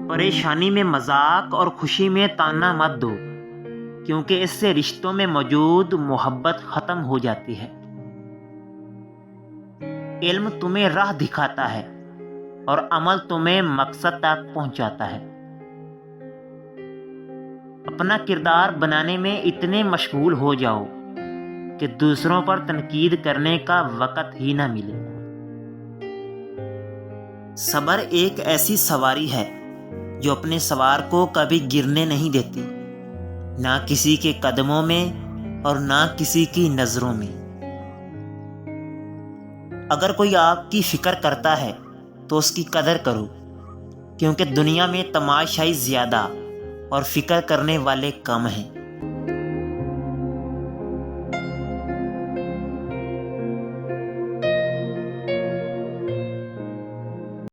پریشانی میں مذاق اور خوشی میں طعنہ مت دو، کیونکہ اس سے رشتوں میں موجود محبت ختم ہو جاتی ہے۔ علم تمہیں راہ دکھاتا ہے اور عمل تمہیں مقصد تک پہنچاتا ہے۔ اپنا کردار بنانے میں اتنے مشغول ہو جاؤ کہ دوسروں پر تنقید کرنے کا وقت ہی نہ ملے۔ صبر ایک ایسی سواری ہے جو اپنے سوار کو کبھی گرنے نہیں دیتی، نہ کسی کے قدموں میں اور نہ کسی کی نظروں میں۔ اگر کوئی آپ کی فکر کرتا ہے تو اس کی قدر کرو، کیونکہ دنیا میں تماشائی زیادہ اور فکر کرنے والے کم ہیں۔